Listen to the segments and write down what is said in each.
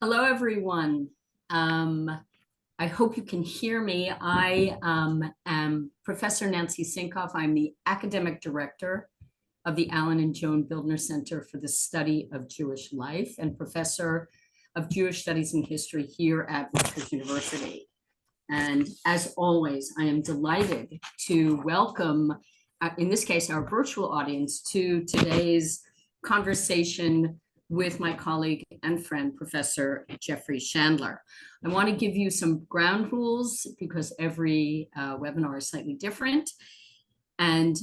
Hello, everyone. Um, I hope you can hear me. I am Professor Nancy Sinkoff. I'm the academic director of the Alan and Joan Bildner Center for the Study of Jewish Life and professor of Jewish Studies and History here at Rutgers University. And as always, I am delighted to welcome, in this case, our virtual audience to today's conversation with my colleague and friend, Professor Jeffrey Shandler. I want to give you some ground rules because every webinar is slightly different. And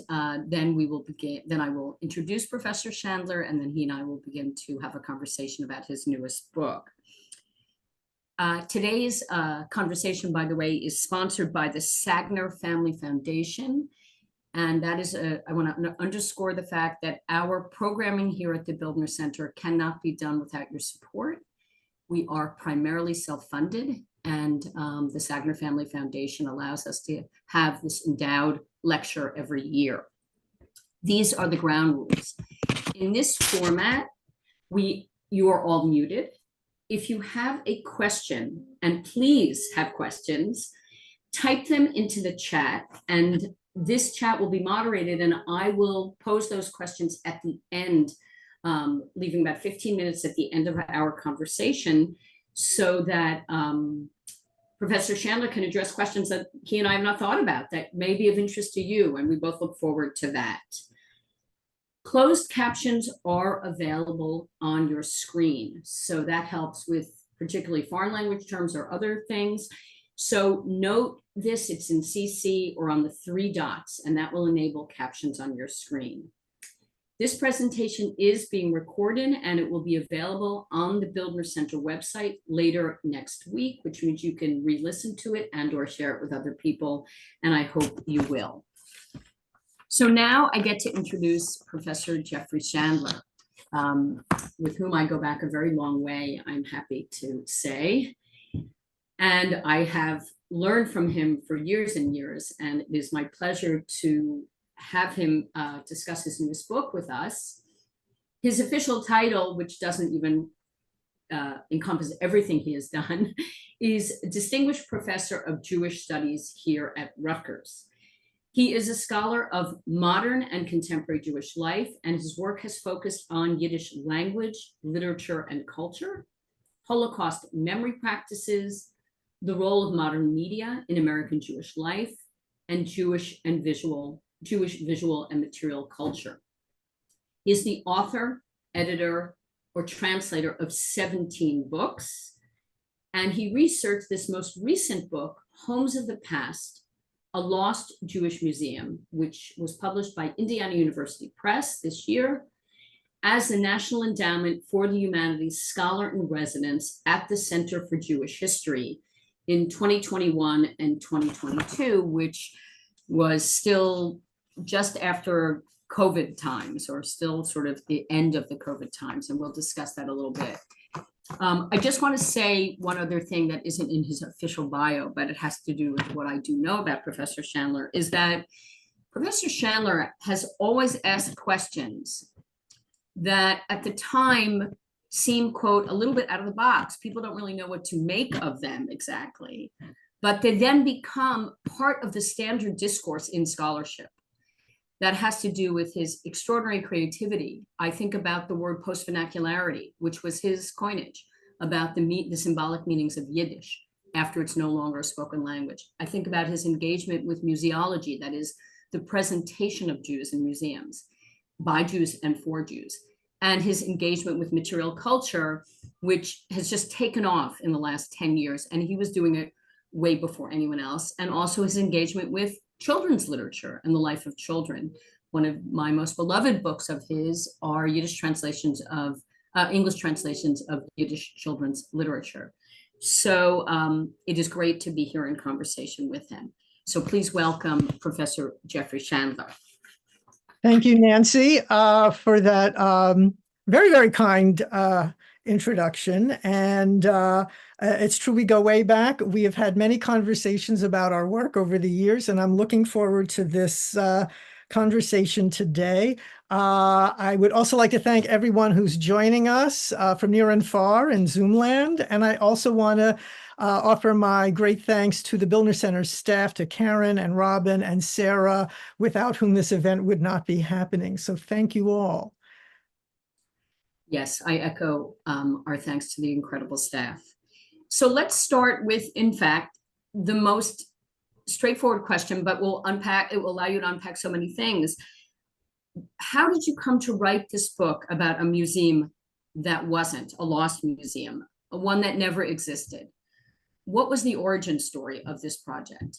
then we will begin, then I will introduce Professor Shandler, and then he and I will begin to have a conversation about his newest book. Today's conversation, by the way, is sponsored by the Sagner Family Foundation. And that is, I want to underscore the fact that our programming here at the Bildner Center cannot be done without your support. We are primarily self-funded, and the Sagner Family Foundation allows us to have this endowed lecture every year. These are the ground rules. In this format, you are all muted. If you have a question, and please have questions, type them into the chat, and this chat will be moderated, and I will pose those questions at the end, leaving about 15 minutes at the end of our conversation so that Professor Shandler can address questions that he and I have not thought about that may be of interest to you, and we both look forward to that. Closed captions are available on your screen, so that helps with particularly foreign language terms or other things. So note this, it's in CC or on the 3 dots, and that will enable captions on your screen. This presentation is being recorded, and it will be available on the Bildner Center website later next week, which means you can re-listen to it and or share it with other people, and I hope you will. So now I get to introduce Professor Jeffrey Shandler, with whom I go back a very long way, I'm happy to say. And I have learned from him for years and years, and it is my pleasure to have him discuss his newest book with us. His official title, which doesn't even encompass everything he has done, is Distinguished Professor of Jewish Studies here at Rutgers. He is a scholar of modern and contemporary Jewish life, and his work has focused on Yiddish language, literature, and culture, Holocaust memory practices, the role of modern media in American Jewish life, and Jewish visual and material culture. He is the author, editor, or translator of 17 books, and he researched this most recent book, Homes of the Past, A Lost Jewish Museum, which was published by Indiana University Press this year as the National Endowment for the Humanities Scholar in Residence at the Center for Jewish History in 2021 and 2022, which was still just after COVID times, or still sort of the end of the COVID times, and we'll discuss that a little bit. I just want to say one other thing that isn't in his official bio, but it has to do with what I do know about Professor Shandler, is that Professor Shandler has always asked questions that at the time seem, quote, a little bit out of the box. People don't really know what to make of them exactly, but they then become part of the standard discourse in scholarship that has to do with his extraordinary creativity. I think about the word post-vernacularity, which was his coinage, about the symbolic meanings of Yiddish after it's no longer a spoken language. I think about his engagement with museology, that is the presentation of Jews in museums by Jews and for Jews, and his engagement with material culture, which has just taken off in the last 10 years, and he was doing it way before anyone else, and also his engagement with children's literature and the life of children. One of my most beloved books of his are Yiddish translations of, English translations of Yiddish children's literature. So it is great to be here in conversation with him. So please welcome Professor Jeffrey Shandler. Thank you, Nancy, for that very, very kind introduction. And it's true, we go way back. We have had many conversations about our work over the years, and I'm looking forward to this conversation today. I would also like to thank everyone who's joining us from near and far in Zoom land. And I also want to offer my great thanks to the Bildner Center's staff, to Karen and Robin and Sarah, without whom this event would not be happening. So thank you all. Yes, I echo our thanks to the incredible staff. So let's start with, in fact, the most straightforward question, but we'll unpack, it will allow you to unpack so many things. How did you come to write this book about a museum that wasn't a lost museum, one that never existed? What was the origin story of this project?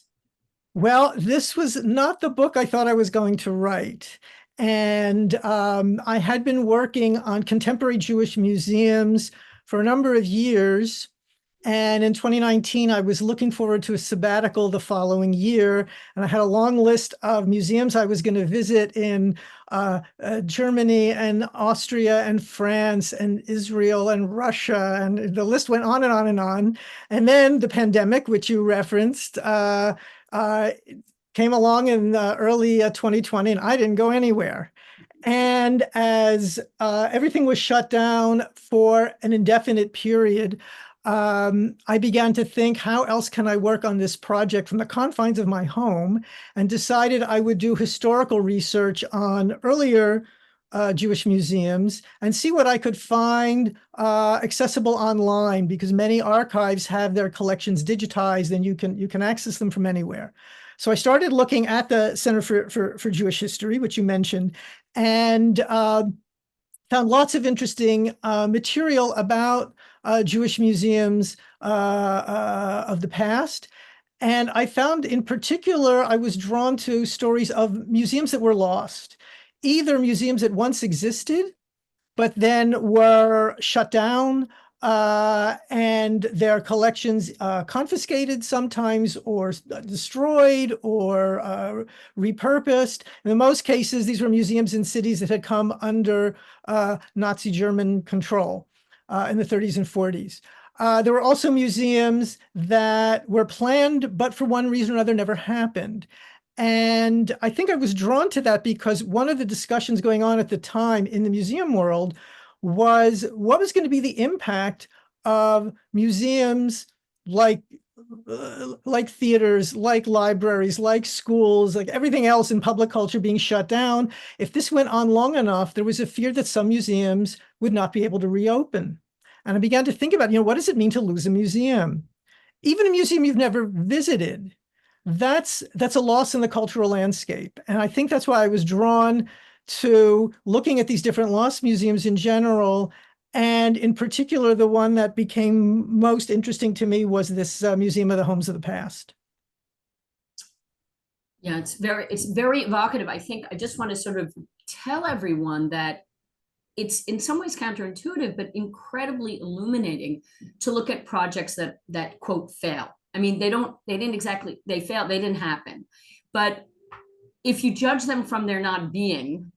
Well, this was not the book I thought I was going to write. And I had been working on contemporary Jewish museums for a number of years. And in 2019, I was looking forward to a sabbatical the following year. And I had a long list of museums I was going to visit in Germany and Austria and France and Israel and Russia. And the list went on and on and on. And then the pandemic, which you referenced, came along in early 2020, and I didn't go anywhere. And as everything was shut down for an indefinite period, I began to think, how else can I work on this project from the confines of my home? And decided I would do historical research on earlier Jewish museums and see what I could find accessible online, because many archives have their collections digitized and you can access them from anywhere. So I started looking at the Center for Jewish History, which you mentioned, and found lots of interesting material about Jewish museums of the past. And I found in particular, I was drawn to stories of museums that were lost, either museums that once existed, but then were shut down and their collections confiscated sometimes, or destroyed, or repurposed. In most cases, these were museums in cities that had come under Nazi German control in the 30s and 40s. There were also museums that were planned, but for one reason or another never happened. And I think I was drawn to that because one of the discussions going on at the time in the museum world was what was going to be the impact of museums like theaters, like libraries, like schools, like everything else in public culture being shut down. If this went on long enough, there was a fear that some museums would not be able to reopen. And I began to think about, what does it mean to lose a museum? Even a museum you've never visited, that's a loss in the cultural landscape. And I think that's why I was drawn to looking at these different lost museums in general. And in particular, the one that became most interesting to me was this Museum of the Homes of the Past. Yeah, it's very evocative. I think I just want to sort of tell everyone that it's in some ways counterintuitive, but incredibly illuminating to look at projects that quote fail. I mean, they failed, they didn't happen. But if you judge them from their not being,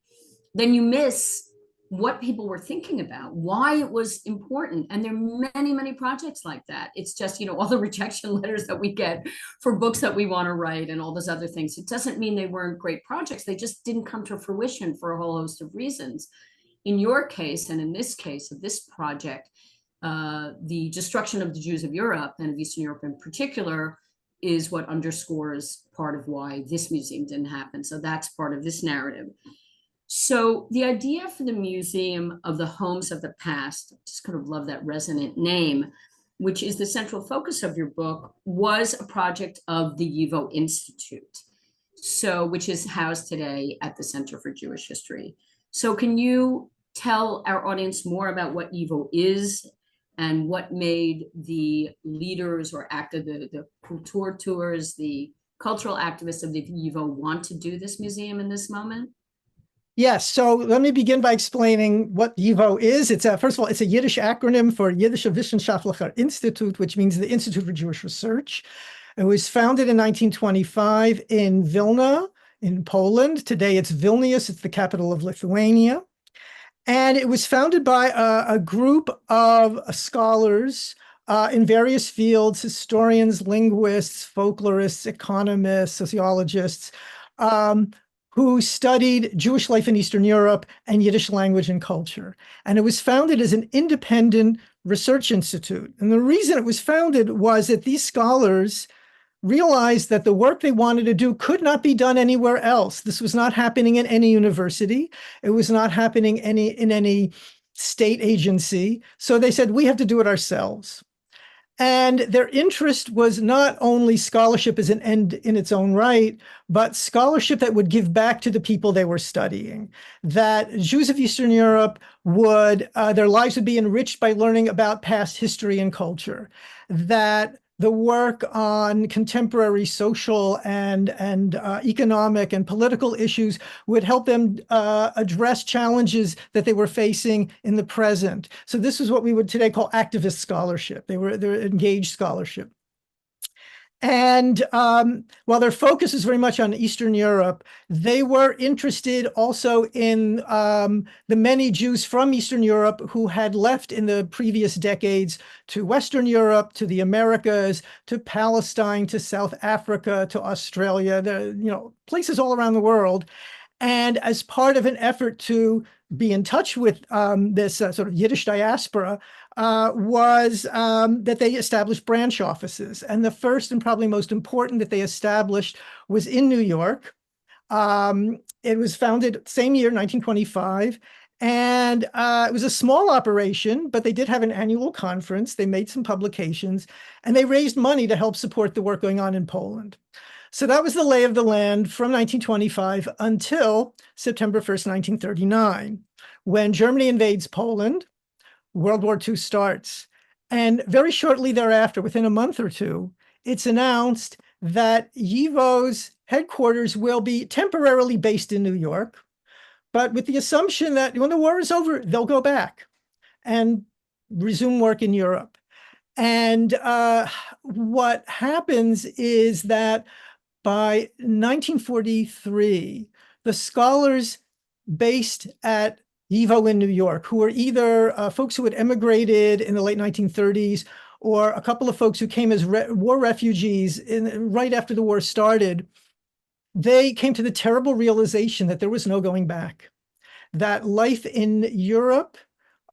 then you miss what people were thinking about, why it was important. And there are many, many projects like that. It's just, all the rejection letters that we get for books that we want to write and all those other things. It doesn't mean they weren't great projects. They just didn't come to fruition for a whole host of reasons. In your case, and in this case of this project, the destruction of the Jews of Europe and of Eastern Europe in particular is what underscores part of why this museum didn't happen. So that's part of this narrative. So the idea for the Museum of the Homes of the Past, I just kind of love that resonant name, which is the central focus of your book, was a project of the YIVO Institute, which is housed today at the Center for Jewish History. So can you tell our audience more about what YIVO is and what made the leaders or the culture tours, the cultural activists of the YIVO want to do this museum in this moment? Yes, so let me begin by explaining what YIVO is. First of all, it's a Yiddish acronym for Jiddische Wissenschaftlicher Institut, which means the Institute for Jewish Research. It was founded in 1925 in Vilna, in Poland. Today it's Vilnius, it's the capital of Lithuania. And it was founded by a group of scholars in various fields: historians, linguists, folklorists, economists, sociologists, who studied Jewish life in Eastern Europe and Yiddish language and culture. And it was founded as an independent research institute. And the reason it was founded was that these scholars realized that the work they wanted to do could not be done anywhere else. This was not happening in any university. It was not happening in any state agency. So they said, we have to do it ourselves. And their interest was not only scholarship as an end in its own right, but scholarship that would give back to the people they were studying. That Jews of Eastern Europe would, their lives would be enriched by learning about past history and culture. That the work on contemporary social and economic and political issues would help them address challenges that they were facing in the present. So this is what we would today call activist scholarship. They're engaged scholarship. And while their focus is very much on Eastern Europe, they were interested also in the many Jews from Eastern Europe who had left in the previous decades to Western Europe, to the Americas, to Palestine, to South Africa, to Australia, places all around the world. And as part of an effort to be in touch with this sort of Yiddish diaspora, was that they established branch offices. And the first and probably most important that they established was in New York. It was founded same year, 1925. And it was a small operation, but they did have an annual conference. They made some publications, and they raised money to help support the work going on in Poland. So that was the lay of the land from 1925 until September 1st, 1939, when Germany invades Poland. World War II starts. And very shortly thereafter, within a month or two, it's announced that YIVO's headquarters will be temporarily based in New York, but with the assumption that when the war is over, they'll go back and resume work in Europe. And what happens is that by 1943, the scholars based at YIVO in New York, who were either folks who had emigrated in the late 1930s or a couple of folks who came as war refugees right after the war started, they came to the terrible realization that there was no going back, that life in Europe,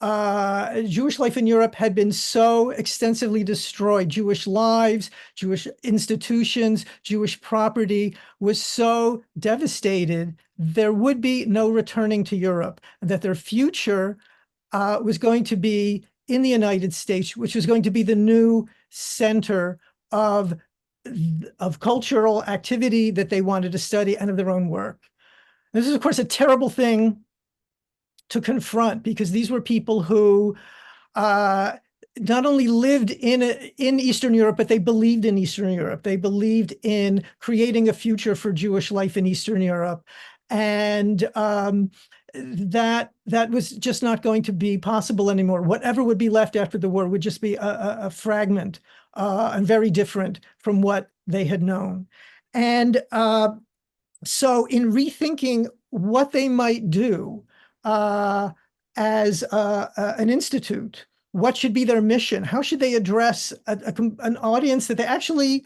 Jewish life in Europe had been so extensively destroyed. Jewish lives, Jewish institutions, Jewish property was so devastated, there would be no returning to Europe, that their future was going to be in the United States, which was going to be the new center of cultural activity that they wanted to study and of their own work. This is, of course, a terrible thing to confront, because these were people who not only lived in Eastern Europe, but they believed in Eastern Europe. They believed in creating a future for Jewish life in Eastern Europe. And that was just not going to be possible anymore. Whatever would be left after the war would just be a fragment and very different from what they had known. And so in rethinking what they might do, as an institute, what should be their mission? How should they address an audience that they actually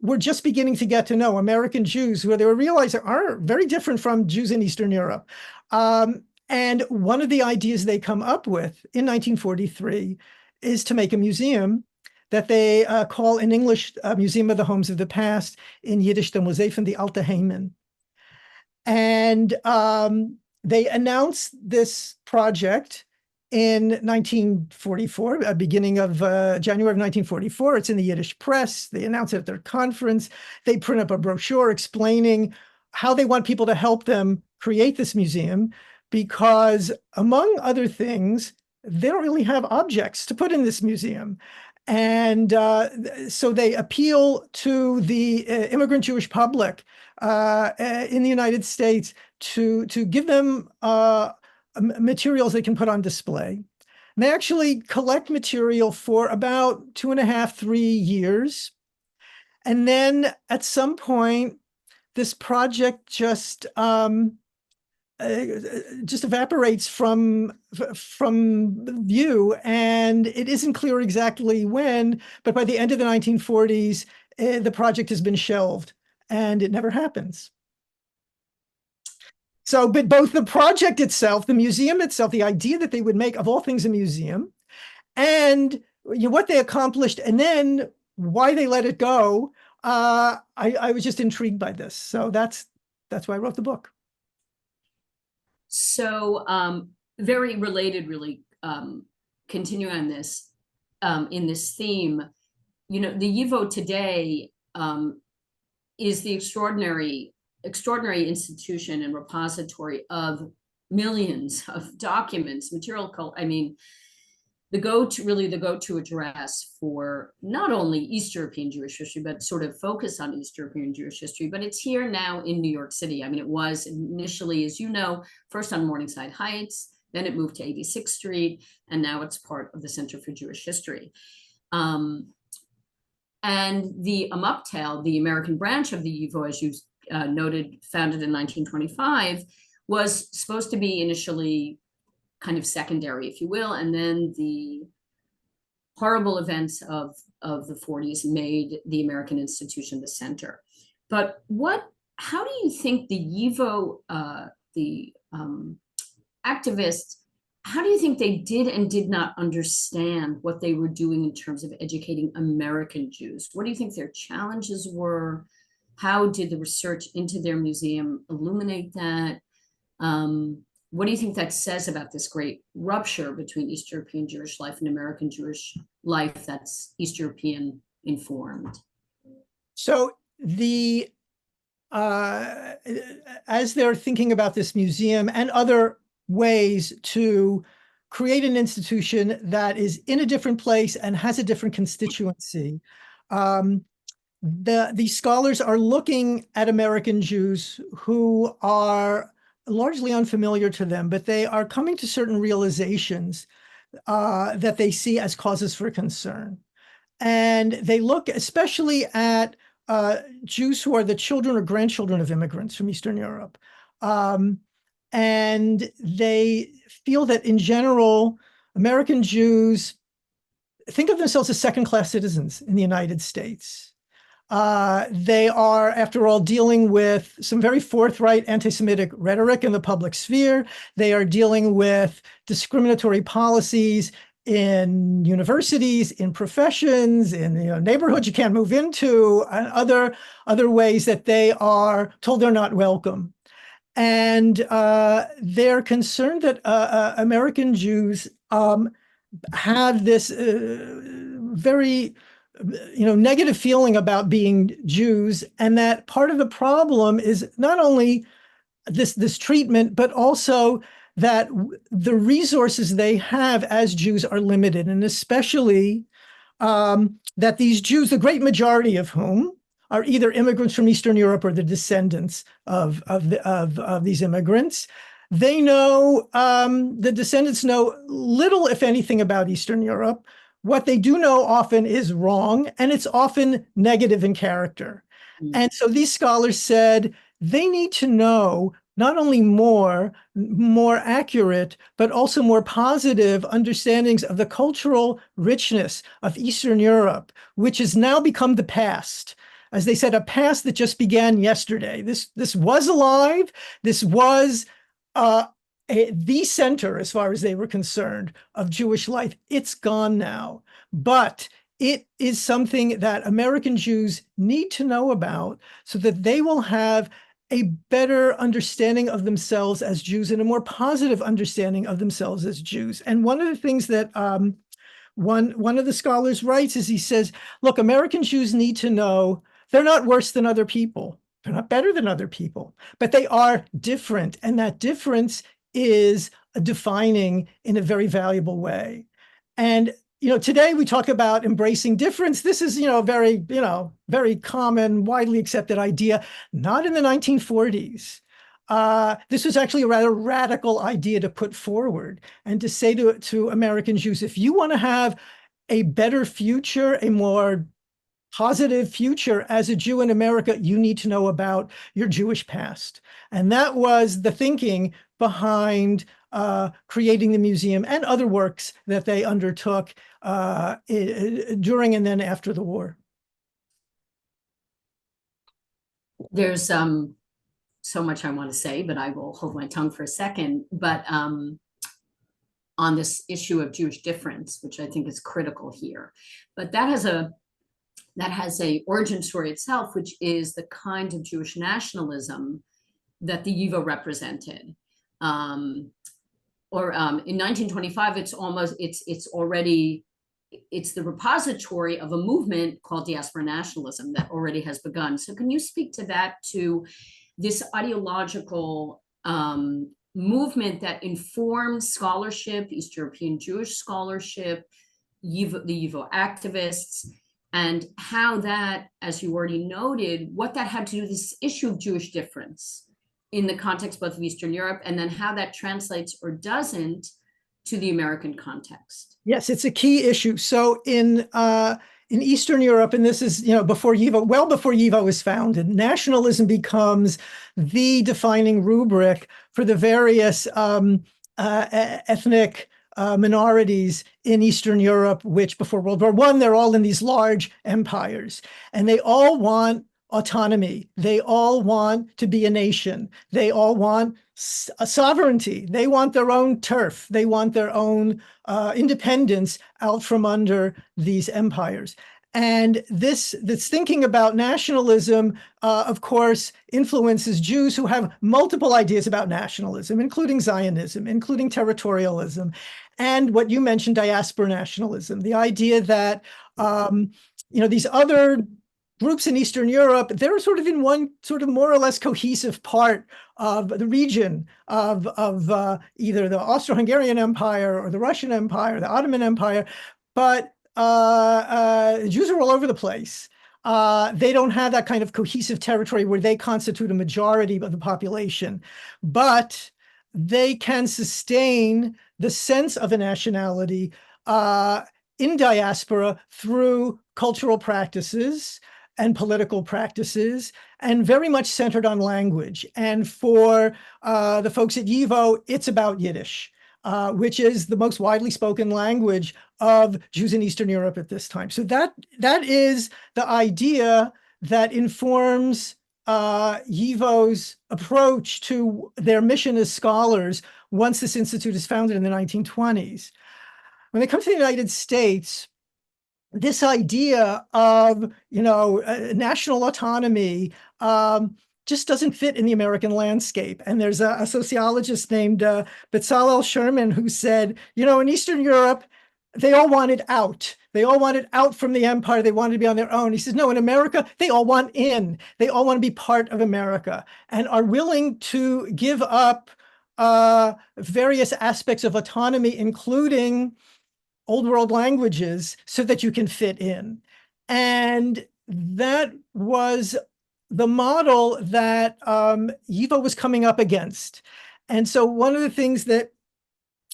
were just beginning to get to know, American Jews, who they were realizing are very different from Jews in Eastern Europe? And one of the ideas they come up with in 1943 is to make a museum that they call in English Museum of the Homes of the Past, in Yiddish, the Museum von die Alte Heimen. And they announced this project in 1944, beginning of January of 1944. It's in the Yiddish press. They announce it at their conference. They print up a brochure explaining how they want people to help them create this museum, because among other things, they don't really have objects to put in this museum. And so they appeal to the immigrant Jewish public in the United States to give them materials they can put on display. And they actually collect material for about 2.5, 3 years. And then at some point, this project just evaporates from view, and it isn't clear exactly when, but by the end of the 1940s, the project has been shelved, and it never happens. So, but both the project itself, the museum itself, the idea that they would make, of all things, a museum, and what they accomplished, and then why they let it go. I was just intrigued by this. So that's why I wrote the book. So very related, really, continuing on this, in this theme, the YIVO today is the extraordinary institution and repository of millions of documents, material, I mean, the go-to address for not only East European Jewish history, but sort of focus on East European Jewish history. But it's here now in New York City. I mean, it was initially, as you know, first on Morningside Heights, then it moved to 86th Street, and now it's part of the Center for Jewish History. And the Amuptal, the American branch of the YIVO, as you noted, founded in 1925, was supposed to be initially kind of secondary, if you will, and then the horrible events of the 40s made the American institution the center. But how do you think the YIVO, the activists, how do you think they did and did not understand what they were doing in terms of educating American Jews? What do you think their challenges were? How did the research into their museum illuminate that? What do you think that says about this great rupture between East European Jewish life and American Jewish life that's East European informed? So as they're thinking about this museum and other ways to create an institution that is in a different place and has a different constituency, these scholars are looking at American Jews who are largely unfamiliar to them, but they are coming to certain realizations that they see as causes for concern. And they look especially at Jews who are the children or grandchildren of immigrants from Eastern Europe. And they feel that in general, American Jews think of themselves as second-class citizens in the United States. They are, after all, dealing with some very forthright anti-Semitic rhetoric in the public sphere. They are dealing with discriminatory policies in universities, in professions, in neighborhoods you can't move into, and other ways that they are told they're not welcome. And they're concerned that American Jews have this very negative feeling about being Jews, and that part of the problem is not only this treatment, but also that the resources they have as Jews are limited, and especially that these Jews, the great majority of whom are either immigrants from Eastern Europe or the descendants of these immigrants, they know, the descendants know little, if anything, about Eastern Europe. What they do know often is wrong, and it's often negative in character. And so these scholars said they need to know not only more accurate, but also more positive understandings of the cultural richness of Eastern Europe, which has now become the past. As they said, a past that just began yesterday. This was alive. This was the center, as far as they were concerned, of Jewish life. It's gone now, but it is something that American Jews need to know about so that they will have a better understanding of themselves as Jews and a more positive understanding of themselves as Jews. And one of the things that one of the scholars writes is he says, look, American Jews need to know they're not worse than other people. They're not better than other people, but they are different. And that difference is defining in a very valuable way. And today we talk about embracing difference. This is, very common, widely accepted idea. Not in the 1940s. This was actually a rather radical idea to put forward and to say to American Jews, if you want to have a better future, a more positive future as a Jew in America, you need to know about your Jewish past. And that was the thinking behind creating the museum and other works that they undertook during and then after the war. There's so much I want to say, but I will hold my tongue for a second. But on this issue of Jewish difference, which I think is critical here. But that has a origin story itself, which is the kind of Jewish nationalism that the YIVO represented. In 1925, it's the repository of a movement called diaspora nationalism that already has begun. So can you speak to that, to this ideological movement that informed scholarship, East European Jewish scholarship, the YIVO activists, and how that, as you already noted, what that had to do with this issue of Jewish difference in the context both of Eastern Europe, and then how that translates or doesn't to the American context. Yes, it's a key issue. So in Eastern Europe, and this is, before YIVO, well before YIVO was founded, nationalism becomes the defining rubric for the various ethnic minorities in Eastern Europe, which before World War I, they're all in these large empires, and they all want autonomy. They all want to be a nation. They all want a sovereignty. They want their own turf. They want their own independence out from under these empires. And this thinking about nationalism, of course, influences Jews who have multiple ideas about nationalism, including Zionism, including territorialism, and what you mentioned, diaspora nationalism, the idea that these other groups in Eastern Europe, they're sort of in one sort of more or less cohesive part of the region of either the Austro-Hungarian Empire or the Russian Empire, the Ottoman Empire, but Jews are all over the place. They don't have that kind of cohesive territory where they constitute a majority of the population, but they can sustain the sense of a nationality in diaspora through cultural practices and political practices, and very much centered on language. And for the folks at YIVO, it's about Yiddish, which is the most widely spoken language of Jews in Eastern Europe at this time. So that is the idea that informs YIVO's approach to their mission as scholars once this institute is founded in the 1920s. When they come to the United States, this idea of, national autonomy just doesn't fit in the American landscape. And there's a sociologist named Bezalel Sherman who said, in Eastern Europe, they all wanted out. They all wanted out from the empire. They wanted to be on their own. He says, no, in America, they all want in. They all want to be part of America and are willing to give up various aspects of autonomy, including Old World languages, so that you can fit in. And that was the model that YIVO was coming up against. And so one of the things that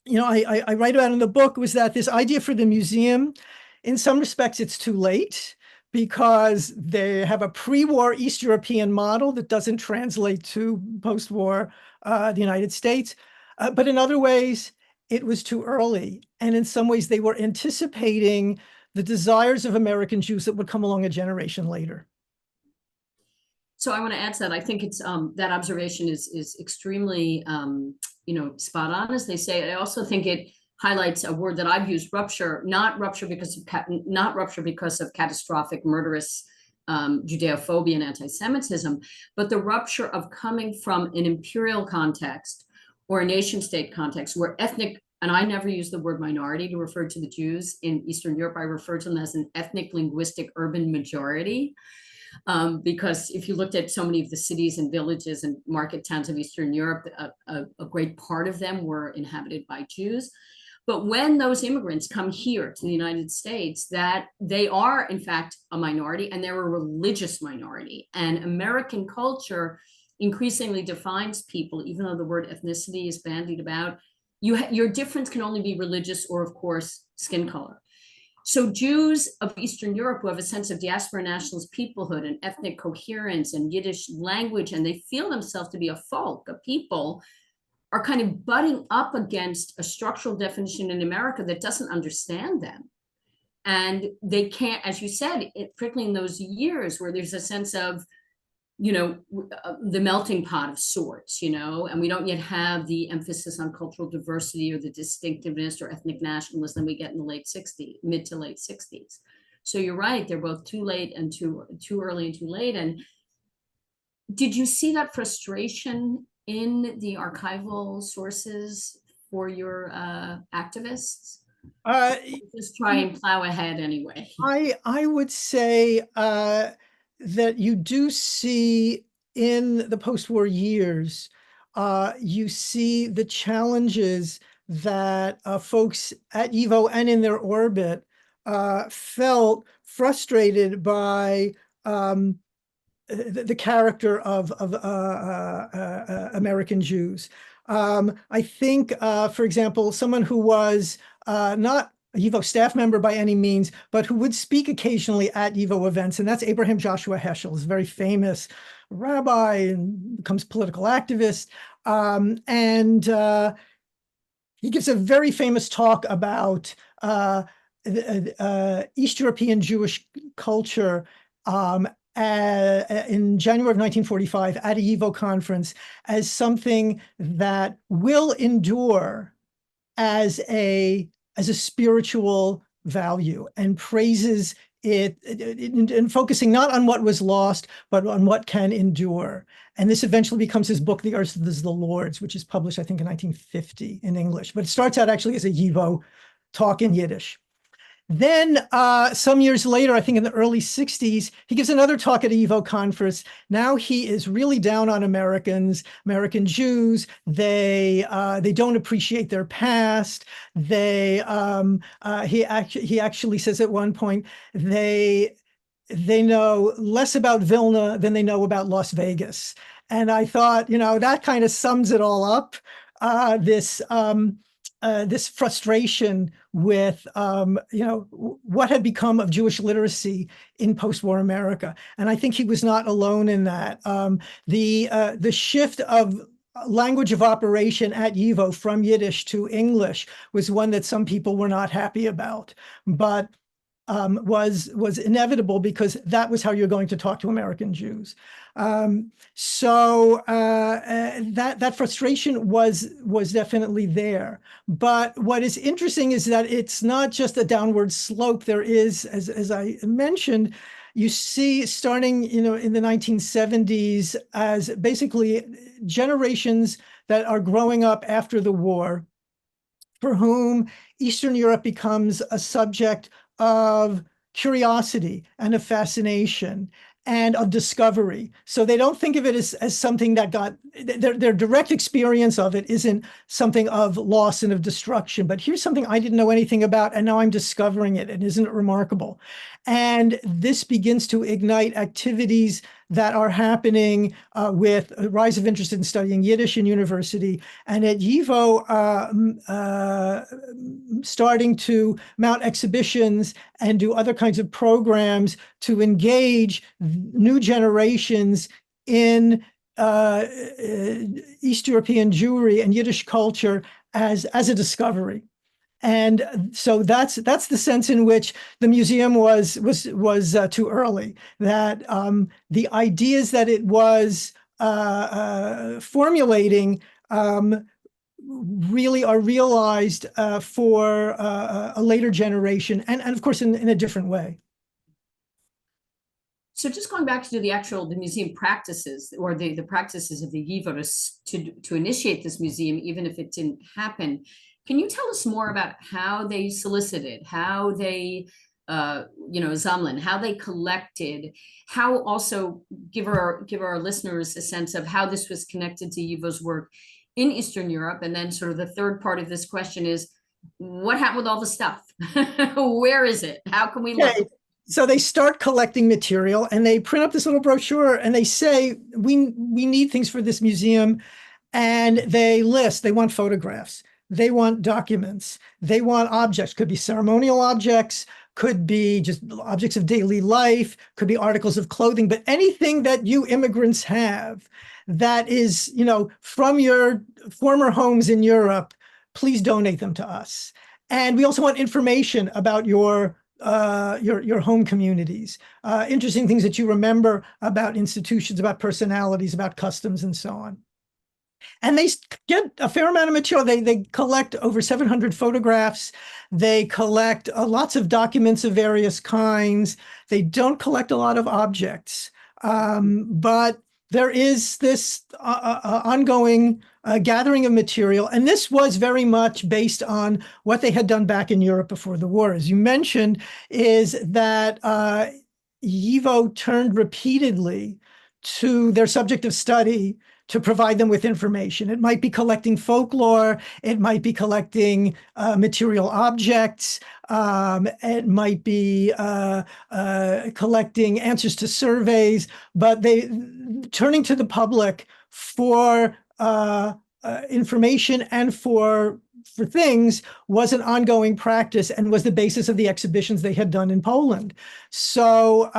I write about in the book was that this idea for the museum, in some respects, it's too late because they have a pre-war East European model that doesn't translate to post-war the United States. But in other ways, it was too early. And in some ways, they were anticipating the desires of American Jews that would come along a generation later. So I want to add to that. I think it's that observation is extremely spot on, as they say. I also think it highlights a word that I've used: rupture, not rupture because of catastrophic, murderous Judeophobia and anti-Semitism, but the rupture of coming from an imperial context or a nation state context where ethnic, and I never use the word minority to refer to the Jews in Eastern Europe, I refer to them as an ethnic, linguistic, urban majority. Because if you looked at so many of the cities and villages and market towns of Eastern Europe, a great part of them were inhabited by Jews. But when those immigrants come here to the United States, that they are in fact a minority, and they're a religious minority. And American culture increasingly defines people, even though the word ethnicity is bandied about. Your difference can only be religious or, of course, skin color. So Jews of Eastern Europe who have a sense of diaspora nationalist peoplehood and ethnic coherence and Yiddish language, and they feel themselves to be a folk, a people, are kind of butting up against a structural definition in America that doesn't understand them. And they can't, as you said, particularly in those years where there's a sense of the melting pot of sorts, and we don't yet have the emphasis on cultural diversity or the distinctiveness or ethnic nationalism we get in the mid to late 60s. So you're right, they're both too late and too early and too late. And did you see that frustration in the archival sources for your activists? Uh, Just try and plow ahead anyway. I would say that you do see in the post-war years, you see the challenges that folks at YIVO and in their orbit felt frustrated by the character of American Jews. I think, for example, someone who was not a YIVO staff member by any means, but who would speak occasionally at YIVO events, and that's Abraham Joshua Heschel, is a very famous rabbi and becomes political activist. And he gives a very famous talk about East European Jewish culture in January of 1945 at a YIVO conference as something that will endure as a spiritual value, and praises it and focusing not on what was lost, but on what can endure. And this eventually becomes his book, The Earth is the Lord's, which is published, I think, in 1950 in English. But it starts out actually as a YIVO talk in Yiddish. Then some years later, I think in the early 60s, he gives another talk at a YIVO conference. Now he is really down on American Jews. They don't appreciate their past. He actually says at one point, they know less about Vilna than they know about Las Vegas. And I thought, that kind of sums it all up. This frustration with, what had become of Jewish literacy in post-war America. And I think he was not alone in that. The shift of language of operation at YIVO from Yiddish to English was one that some people were not happy about, but was inevitable because that was how you're going to talk to American Jews. So that frustration was definitely there. But what is interesting is that it's not just a downward slope. There is, as I mentioned, you see starting, in the 1970s as basically generations that are growing up after the war, for whom Eastern Europe becomes a subject of curiosity and of fascination and of discovery. So they don't think of it as something that their direct experience of it isn't something of loss and of destruction, but here's something I didn't know anything about, and now I'm discovering it, and isn't it remarkable? And this begins to ignite activities that are happening with a rise of interest in studying Yiddish in university, and at YIVO starting to mount exhibitions and do other kinds of programs to engage new generations in East European Jewry and Yiddish culture as a discovery. And so that's the sense in which the museum was too early. That the ideas that it was formulating really are realized for a later generation, and of course in a different way. So just going back to the museum practices, or the practices of the YIVO to initiate this museum, even if it didn't happen. Can you tell us more about how they solicited, how they, Zamlin, how they collected, how also give our listeners a sense of how this was connected to YIVO's work in Eastern Europe? And then sort of the third part of this question is, what happened with all the stuff? Where is it? How can we look? So they start collecting material and they print up this little brochure and they say, we need things for this museum. And they want photographs. They want documents. They want objects. Could be ceremonial objects, could be just objects of daily life, could be articles of clothing, but anything that you immigrants have that is, from your former homes in Europe, please donate them to us. And we also want information about your your home communities, interesting things that you remember about institutions, about personalities, about customs, and so on. And they get a fair amount of material. They collect over 700 photographs. They collect lots of documents of various kinds. They don't collect a lot of objects, but there is this ongoing gathering of material. And this was very much based on what they had done back in Europe before the war. As you mentioned, is that YIVO turned repeatedly to their subject of study to provide them with information. It might be collecting folklore, it might be collecting material objects, it might be collecting answers to surveys, but they turning to the public for information and for things was an ongoing practice and was the basis of the exhibitions they had done in Poland. So,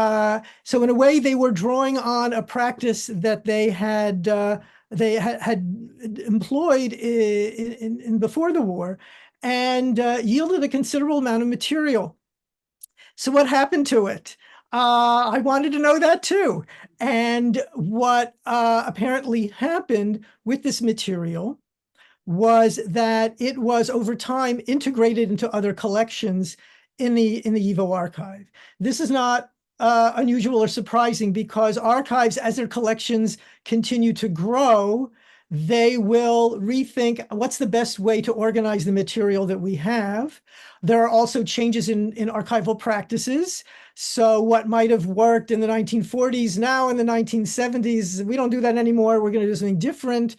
so in a way, they were drawing on a practice that they had employed in before the war, and yielded a considerable amount of material. So, what happened to it? I wanted to know that too. And what apparently happened with this material was that it was over time integrated into other collections in the YIVO archive. This is not unusual or surprising, because archives, as their collections continue to grow, they will rethink what's the best way to organize the material that we have. There are also changes in archival practices. So what might have worked in the 1940s, now in the 1970s, we don't do that anymore. We're going to do something different.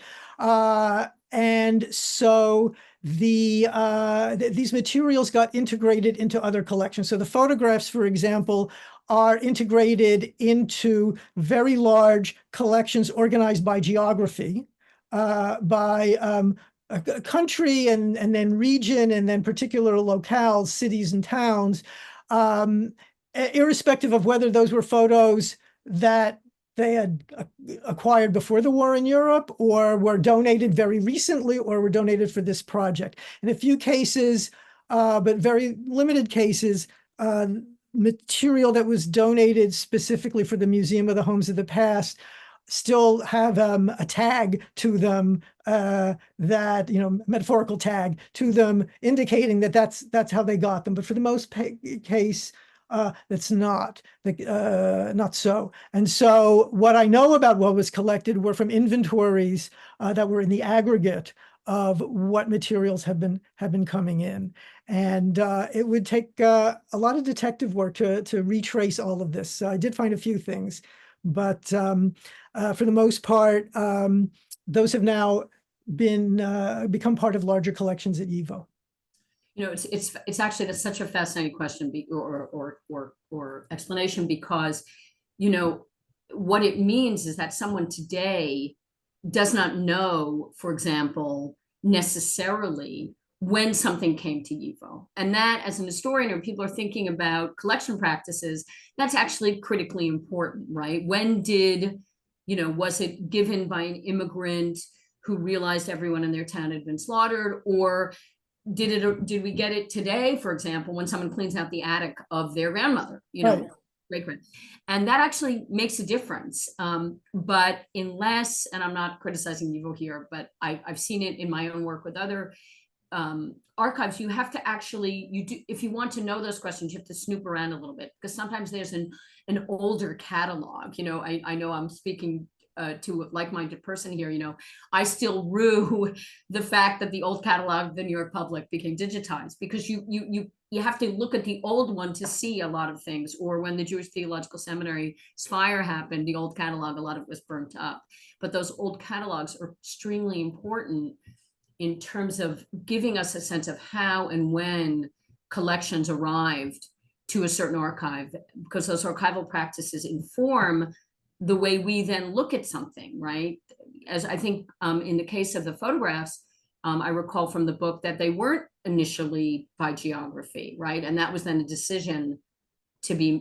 And so these materials got integrated into other collections. So the photographs, for example, are integrated into very large collections organized by geography, by a country and then region, and then particular locales, cities and towns, irrespective of whether those were photos that they had acquired before the war in Europe, or were donated very recently, or were donated for this project. In a few cases, but very limited cases, material that was donated specifically for the Museum of the Homes of the Past still have a tag to them, that, metaphorical tag to them, indicating that that's how they got them. But for the most case, that's not so. And so what I know about what was collected were from inventories that were in the aggregate of what materials have been coming in. And it would take a lot of detective work to retrace all of this. So I did find a few things, but for the most part, those have now become part of larger collections at YIVO. It's actually, that's such a fascinating question or explanation, because what it means is that someone today does not know, for example, necessarily when something came to YIVO. And that, as an historian, or people are thinking about collection practices, that's actually critically important, right? When did, was it given by an immigrant who realized everyone in their town had been slaughtered, or did we get it today, for example, when someone cleans out the attic of their grandmother, Right. great-grand? And that actually makes a difference. But unless, and I'm not criticizing YIVO here, but I've seen it in my own work with other archives, you have to actually, if you want to know those questions, you have to snoop around a little bit, because sometimes there's an older catalog. I know I'm speaking to a like-minded person here. I still rue the fact that the old catalog of the New York Public became digitized, because you have to look at the old one to see a lot of things. Or when the Jewish Theological Seminary's fire happened, the old catalog, a lot of it was burnt up. But those old catalogs are extremely important in terms of giving us a sense of how and when collections arrived to a certain archive, because those archival practices inform the way we then look at something, right? As I think in the case of the photographs, I recall from the book that they weren't initially by geography, right? And that was then a decision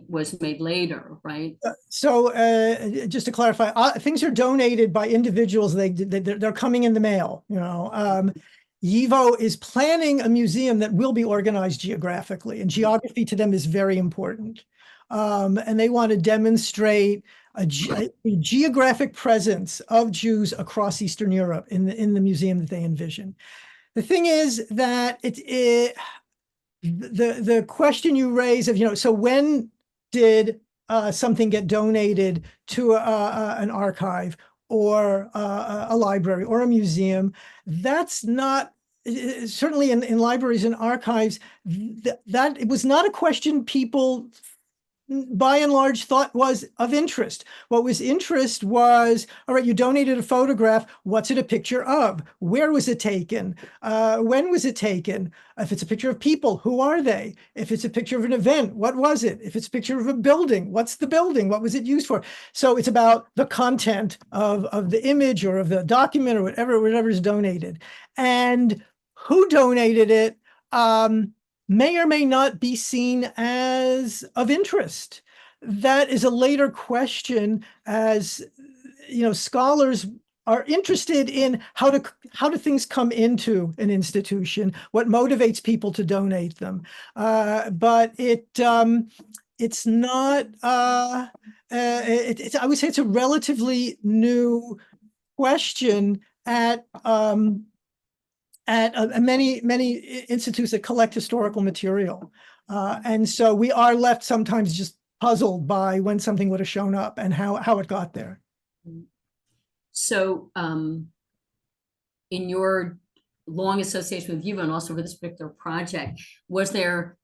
was made later, right? So just to clarify, things are donated by individuals. They're coming in the mail. YIVO is planning a museum that will be organized geographically, and geography to them is very important. And they want to demonstrate a geographic presence of Jews across Eastern Europe in the museum that they envision. The thing is that the question you raise of, so when did something get donated to an archive or a library or a museum? That's not, certainly in libraries and archives, that it was not a question people by and large thought was of interest. What was interest was, all right, you donated a photograph. What's it a picture of? Where was it taken? When was it taken? If it's a picture of people, who are they? If it's a picture of an event, what was it? If it's a picture of a building, what's the building? What was it used for? So it's about the content of the image or of the document or whatever is donated. And who donated it may or may not be seen as of interest. That is a later question, as scholars are interested in how do things come into an institution, what motivates people to donate them. But it's not, I would say it's a relatively new question at many institutes that collect historical material. And so we are left sometimes just puzzled by when something would have shown up and how it got there. So in your long association with YIVO and also with this particular project, was there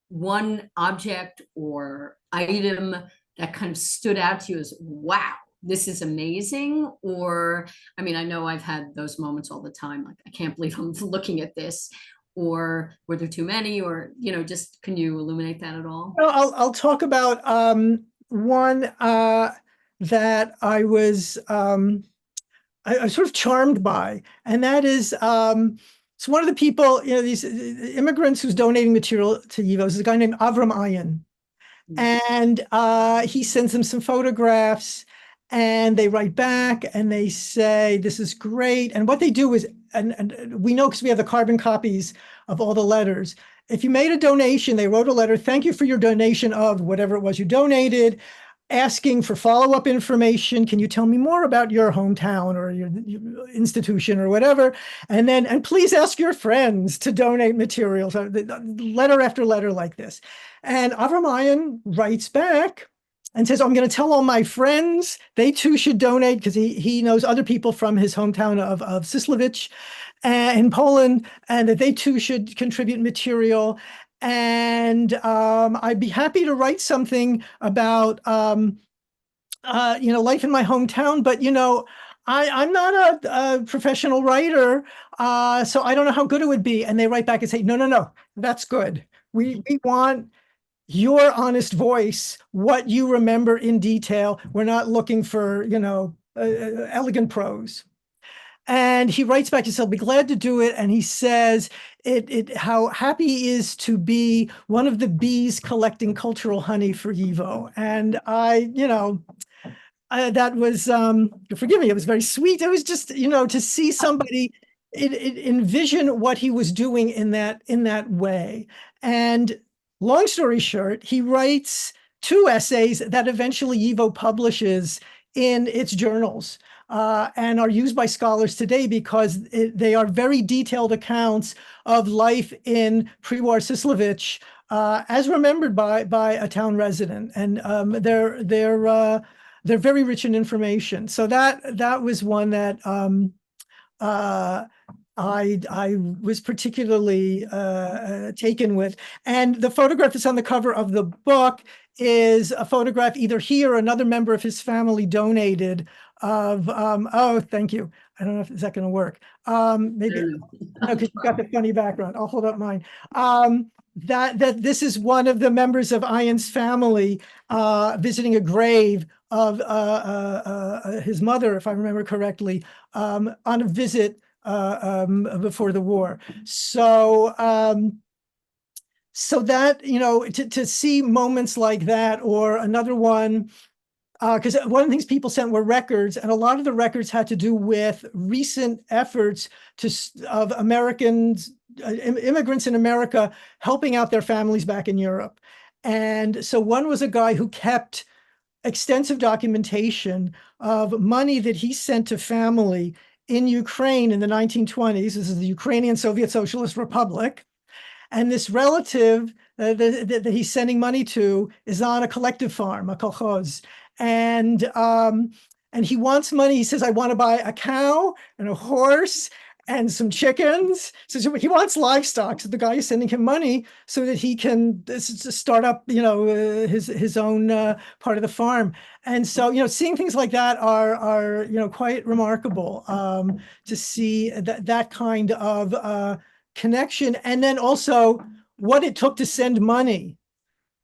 one object or item that kind of stood out to you as, wow, this is amazing? Or, I mean, I know I've had those moments all the time, like, I can't believe I'm looking at this. Or were there too many? Or, just, can you illuminate that at all? I'll talk about one that I was I was sort of charmed by, and that is it's one of the people, these immigrants who's donating material to YIVO is a guy named Avram Ayan. And he sends them some photographs, and they write back and they say, this is great. And what they do is, and we know because we have the carbon copies of all the letters. If you made a donation, they wrote a letter, thank you for your donation of whatever it was you donated, asking for follow-up information. Can you tell me more about your hometown or your institution or whatever? And please ask your friends to donate materials, letter after letter like this. And Avram Ayan writes back and says, I'm going to tell all my friends, they too should donate, because he knows other people from his hometown of Sislovich in Poland, and that they too should contribute material. And I'd be happy to write something about, life in my hometown, but, I'm not a professional writer, so I don't know how good it would be. And they write back and say, no, that's good. We want your honest voice, what you remember in detail. We're not looking for, elegant prose. And he writes back, he says, I'll be glad to do it. And he says how happy he is to be one of the bees collecting cultural honey for YIVO. And that was, forgive me, it was very sweet. It was just, to see somebody envision what he was doing in that way. And long story short, he writes 2 essays that eventually YIVO publishes in its journals. And are used by scholars today because they are very detailed accounts of life in pre-war Sislovich, as remembered by a town resident, and they're very rich in information. So that was one that I was particularly taken with. And the photograph that's on the cover of the book is a photograph either he or another member of his family donated of, oh, thank you. I don't know if is that going to work. Maybe because you've got the funny background. I'll hold up mine. That this is one of the members of Ayan's family visiting a grave of his mother, if I remember correctly, on a visit before the war. So that, to see moments like that, or another one because one of the things people sent were records, and a lot of the records had to do with recent efforts of Americans, immigrants in America, helping out their families back in Europe. And so one was a guy who kept extensive documentation of money that he sent to family in Ukraine in the 1920s. This is the Ukrainian Soviet Socialist Republic. And this relative that he's sending money to is on a collective farm, a kolkhoz. And he wants money. He says, I want to buy a cow and a horse and some chickens. So he wants livestock. So the guy is sending him money so that he can start up, his own part of the farm. And so, seeing things like that are quite remarkable, to see that kind of connection. And then also what it took to send money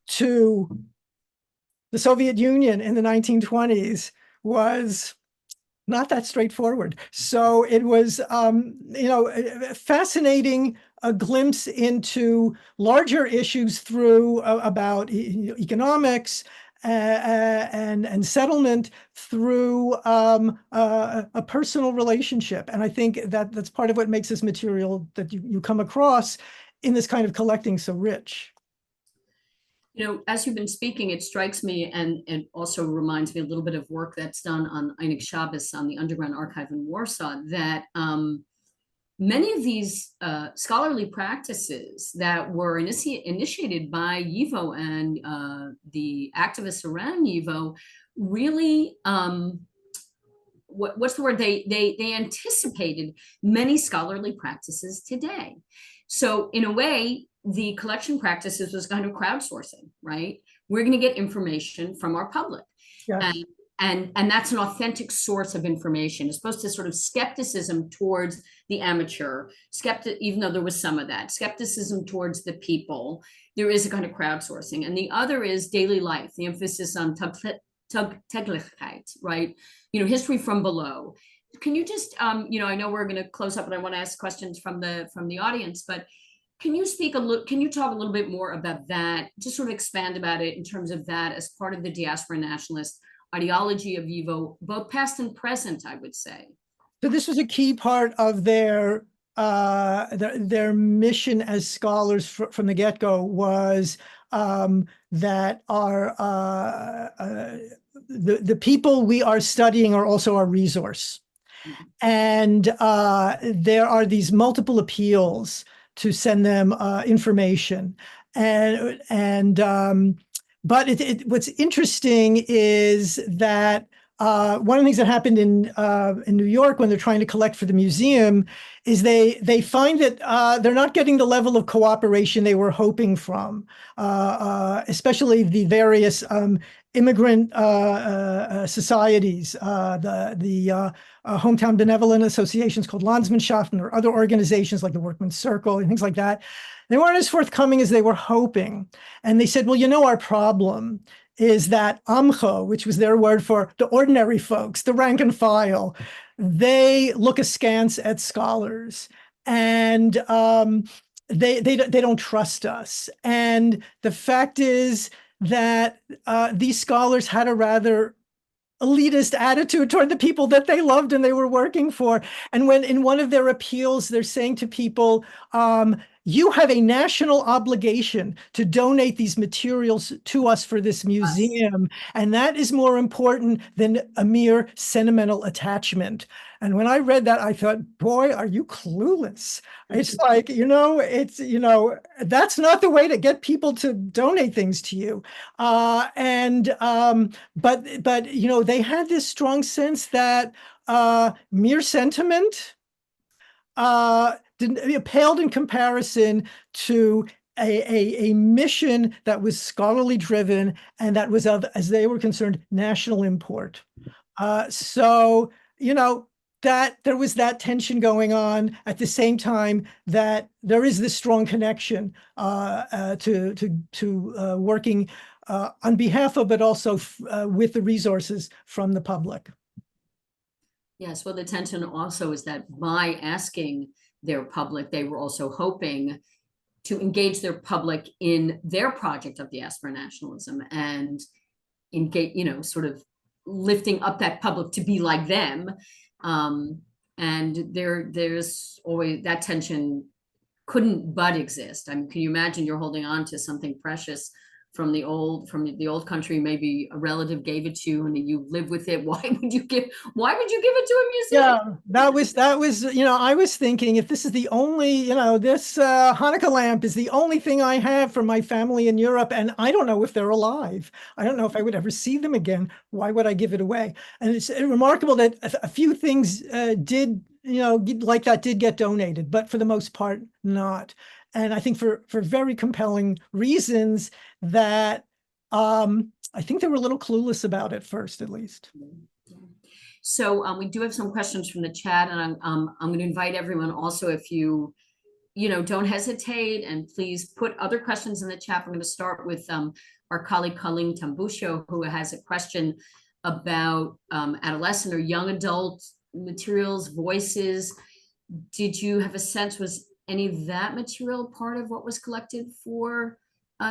to the Soviet Union in the 1920s was not that straightforward. So it was, fascinating, a glimpse into larger issues through about economics and settlement through a personal relationship. And I think that's part of what makes this material that you come across in this kind of collecting so rich. As you've been speaking, it strikes me, and it also reminds me a little bit of work that's done on Einik Shabbos on the Underground Archive in Warsaw, that many of these scholarly practices that were initiated by YIVO and the activists around YIVO really, what's the word? They anticipated many scholarly practices today. So in a way, the collection practices was kind of crowdsourcing, right? We're going to get information from our public. Yes. And that's an authentic source of information, as opposed to sort of skepticism towards the amateur, even though there was some of that, skepticism towards the people. There is a kind of crowdsourcing. And the other is daily life, the emphasis on Täglichkeit, right? History from below. Can you just, I know we're going to close up and I want to ask questions from the audience, but can you talk a little bit more about that, just sort of expand about it in terms of that as part of the diaspora nationalist ideology of YIVO, both past and present, I would say? So this was a key part of their mission as scholars from the get-go, was that the people we are studying are also our resource. And there are these multiple appeals to send them information. But what's interesting is that one of the things that happened in New York when they're trying to collect for the museum is they find that they're not getting the level of cooperation they were hoping from, especially the various immigrant societies, the hometown benevolent associations called Landsmannschaften, or other organizations like the Workmen's Circle and things like that. They weren't as forthcoming as they were hoping. And they said, well, our problem is that Amcho, which was their word for the ordinary folks, the rank and file, they look askance at scholars, and they don't trust us. And the fact is that these scholars had a rather elitist attitude toward the people that they loved and they were working for. And when in one of their appeals, they're saying to people, you have a national obligation to donate these materials to us for this museum. And that is more important than a mere sentimental attachment. And when I read that, I thought, boy, are you clueless? It's like, that's not the way to get people to donate things to you. But they had this strong sense that mere sentiment paled in comparison to a mission that was scholarly driven and that was of, as they were concerned, national import. That there was that tension going on at the same time that there is this strong connection to working on behalf of, but also with the resources from the public. Yes, well, the tension also is that by asking their public, they were also hoping to engage their public in their project of diaspora nationalism and engage, sort of lifting up that public to be like them. And there's always that tension couldn't but exist. I mean, can you imagine you're holding on to something precious from the old country? Maybe a relative gave it to you and you live with it. Why would you give it to a museum? Yeah, that was, I was thinking if this is the only, this Hanukkah lamp is the only thing I have from my family in Europe, and I don't know if they're alive. I don't know if I would ever see them again. Why would I give it away? And it's remarkable that a few things did, like that did get donated, but for the most part, not. And I think for very compelling reasons that I think they were a little clueless about it first, at least. So we do have some questions from the chat, and I'm going to invite everyone also, if you don't hesitate, and please put other questions in the chat. We're going to start with our colleague Colleen Tambusho, who has a question about adolescent or young adult materials, voices. Did you have a sense, was any of that material part of what was collected for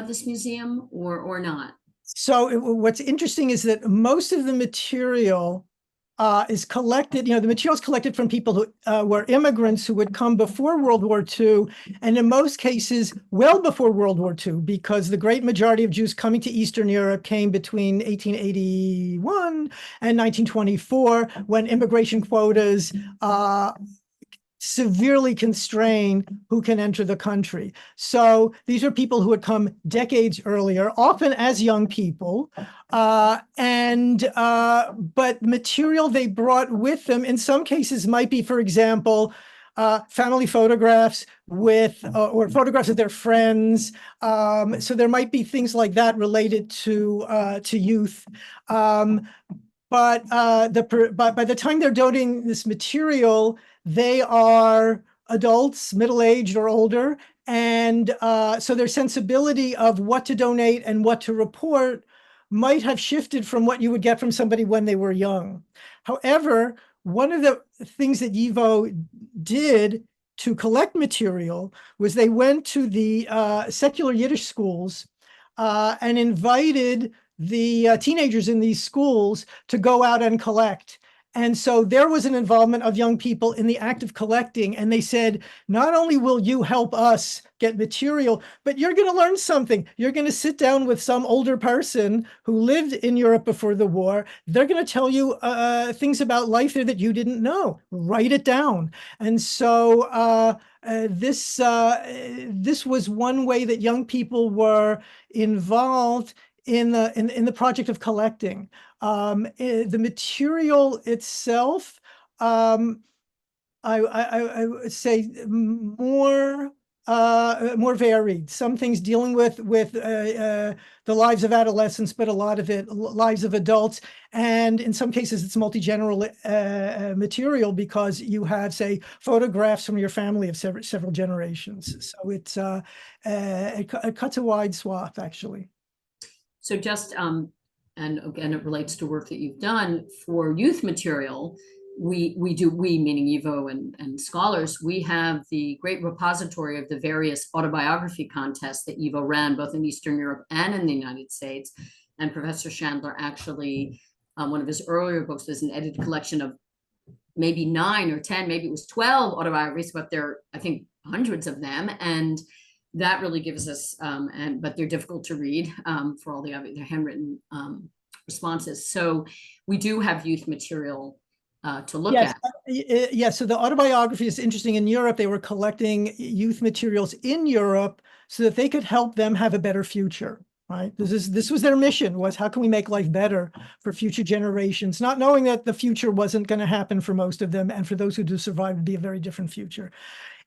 this museum, or not? So what's interesting is that most of the material is collected, the materials collected from people who were immigrants who would come before World War II, and in most cases, well before World War II, because the great majority of Jews coming to Eastern Europe came between 1881 and 1924, when immigration quotas severely constrain who can enter the country. So these are people who had come decades earlier, often as young people, but material they brought with them in some cases might be, for example, family photographs with or photographs of their friends. So there might be things like that related to youth. But by the time they're donating this material, they are adults, middle-aged or older. And so their sensibility of what to donate and what to report might have shifted from what you would get from somebody when they were young. However, one of the things that YIVO did to collect material was they went to the secular Yiddish schools and invited the teenagers in these schools to go out and collect. And so there was an involvement of young people in the act of collecting. And they said, not only will you help us get material, but you're going to learn something. You're going to sit down with some older person who lived in Europe before the war. They're going to tell you things about life there that you didn't know. Write it down. And so this was one way that young people were involved in the project of collecting. The material itself, I would say more varied. Some things dealing with the lives of adolescents, but a lot of it lives of adults. And in some cases, it's multi-general material because you have, say, photographs from your family of several generations. So it's it cuts a wide swath, actually. So just, and again, it relates to work that you've done for youth material. We meaning YIVO and scholars, we have the great repository of the various autobiography contests that YIVO ran both in Eastern Europe and in the United States. And Professor Shandler actually, one of his earlier books was an edited collection of maybe 9 or 10, maybe it was 12 autobiographies, but there are, I think, hundreds of them. And that really gives us, but they're difficult to read for all the handwritten responses. So we do have youth material to look at. Yes, so the autobiography is interesting. In Europe, they were collecting youth materials in Europe so that they could help them have a better future, right? This was their mission, was how can we make life better for future generations, not knowing that the future wasn't going to happen for most of them, and for those who do survive, it'd be a very different future.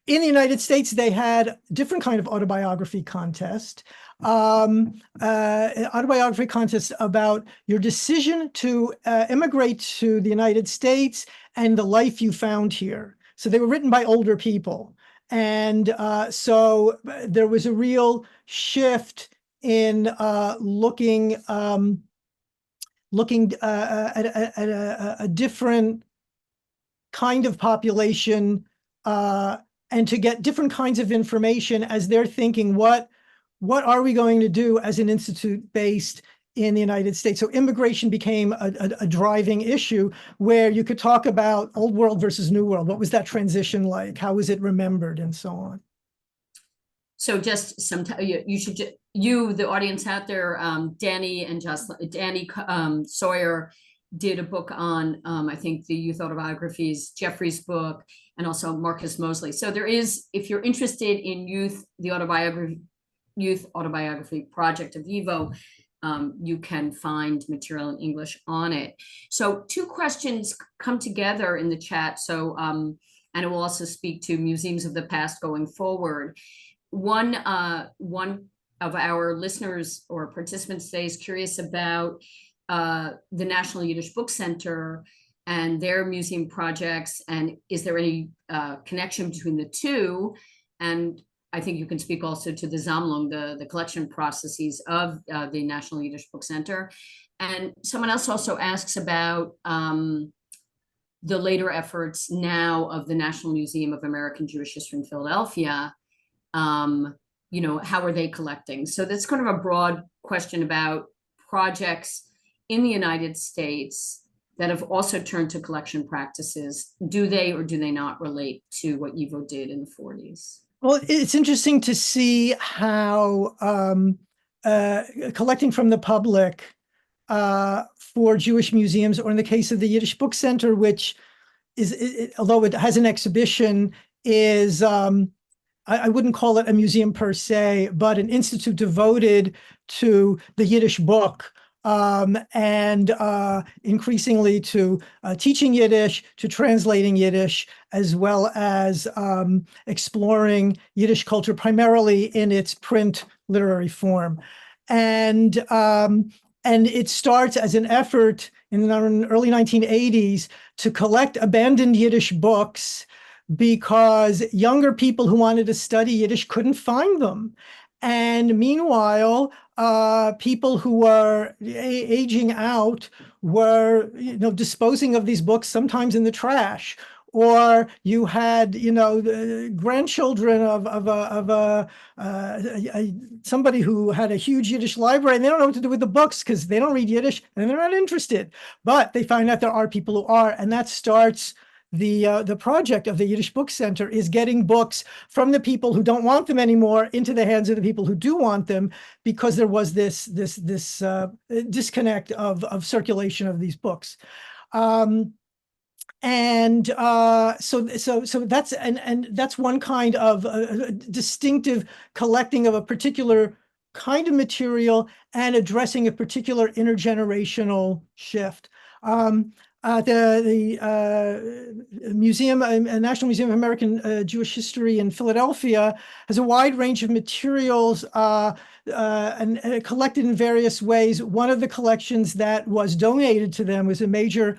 In the United States, they had a different kind of autobiography contest, autobiography contest about your decision to immigrate to the United States and the life you found here. So they were written by older people. And so there was a real shift in looking at a different kind of population and to get different kinds of information as they're thinking, what are we going to do as an institute based in the United States. So immigration became a driving issue where you could talk about old world versus new world. What was that transition like? How was it remembered and so on? So just you should, the audience out there, Danny and Danny Sawyer did a book on, I think the youth autobiographies, Jeffrey's book, and also Marcus Mosley. So there is, if you're interested in youth autobiography project of YIVO, you can find material in English on it. So two questions come together in the chat. So, and it will also speak to museums of the past going forward. One of our listeners or participants today is curious about the National Yiddish Book Center and their museum projects, and is there any connection between the two? And I think you can speak also to the Sammlung, the collection processes of the National Yiddish Book Center. And someone else also asks about the later efforts now of the National Museum of American Jewish History in Philadelphia. How are they collecting? So that's kind of a broad question about projects in the United States that have also turned to collection practices. Do they or do they not relate to what YIVO did in the 40s? Well, it's interesting to see how collecting from the public for Jewish museums, or in the case of the Yiddish Book Center, which although it has an exhibition, is I wouldn't call it a museum per se, but an institute devoted to the Yiddish book, and increasingly to teaching Yiddish, to translating Yiddish, as well as exploring Yiddish culture primarily in its print literary form. And it starts as an effort in the early 1980s to collect abandoned Yiddish books, because younger people who wanted to study Yiddish couldn't find them. And meanwhile, people who were aging out were, disposing of these books sometimes in the trash. Or you had, the grandchildren of somebody who had a huge Yiddish library, and they don't know what to do with the books because they don't read Yiddish and they're not interested. But they find out there are people who are, and that starts the project of the Yiddish Book Center, is getting books from the people who don't want them anymore into the hands of the people who do want them, because there was this disconnect of circulation of these books. So that's that's one kind of distinctive collecting of a particular kind of material and addressing a particular intergenerational shift. The museum, National Museum of American Jewish History in Philadelphia, has a wide range of materials and collected in various ways. One of the collections that was donated to them was a major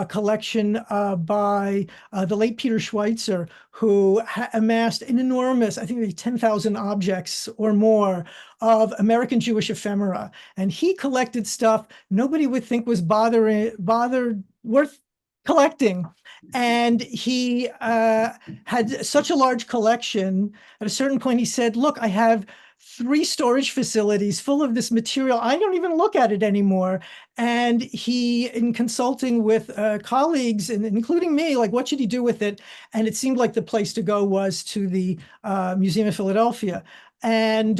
collection by the late Peter Schweitzer, who amassed an enormous, I think 10,000 objects or more of American Jewish ephemera. And he collected stuff nobody would think was worth collecting. And he had such a large collection. At a certain point, he said, look, I have 3 storage facilities full of this material. I don't even look at it anymore. And he, in consulting with colleagues, and including me, like, what should he do with it? And it seemed like the place to go was to the Museum of Philadelphia. And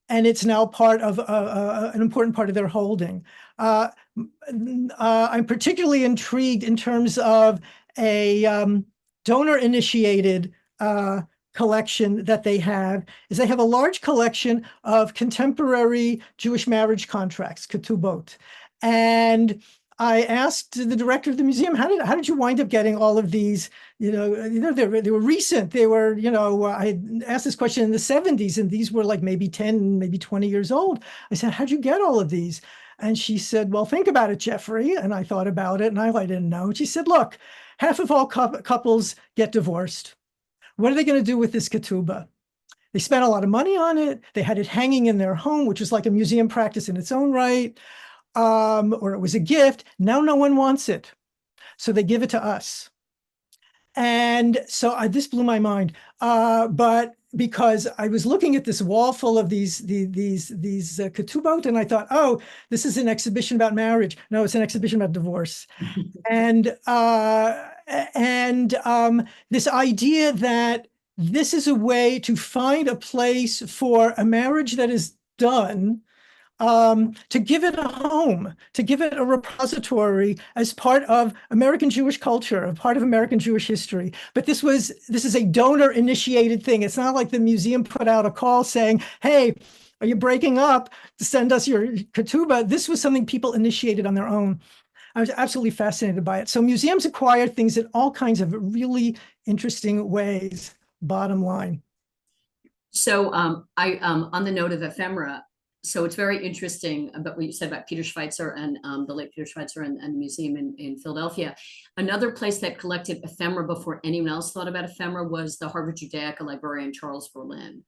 it's now part of an important part of their holding. I'm particularly intrigued in terms of a donor-initiated collection that they have a large collection of contemporary Jewish marriage contracts, ketubot. And I asked the director of the museum, how did you wind up getting all of these? They were recent. They were, I asked this question in the 70s, and these were like maybe 10, maybe 20 years old. I said, how'd you get all of these? And she said, well, think about it, Jeffrey. And I thought about it, and I didn't know. And she said, look, half of all couples get divorced. What are they going to do with this ketubah? They spent a lot of money on it. They had it hanging in their home, which was like a museum practice in its own right, or it was a gift. Now no one wants it. So they give it to us. And so this blew my mind. But because I was looking at this wall full of these ketubot, and I thought, oh, this is an exhibition about marriage. No, it's an exhibition about divorce. And this idea that this is a way to find a place for a marriage that is done, to give it a home, to give it a repository as part of American Jewish culture, a part of American Jewish history. But this is a donor-initiated thing. It's not like the museum put out a call saying, hey, are you breaking up? Send us your ketubah. This was something people initiated on their own. I was absolutely fascinated by it. So museums acquire things in all kinds of really interesting ways, bottom line. So on the note of ephemera, so it's very interesting about what you said about Peter Schweitzer and the late Peter Schweitzer and the museum in Philadelphia. Another place that collected ephemera before anyone else thought about ephemera was the Harvard Judaica librarian, Charles Berlin,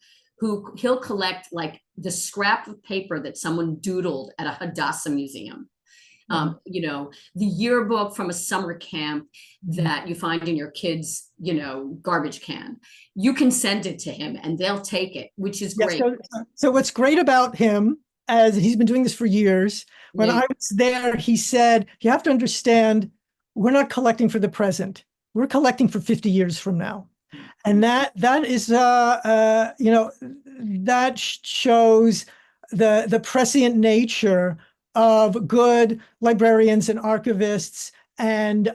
he'll collect like the scrap of paper that someone doodled at a Hadassah museum. You know, the yearbook from a summer camp that you find in your kid's, you know, garbage can. You can send it to him and they'll take it, which is great. So what's great about him, as he's been doing this for years, when I was there, he said, you have to understand, we're not collecting for the present. We're collecting for 50 years from now. And that is, you know, that shows the prescient nature of good librarians and archivists and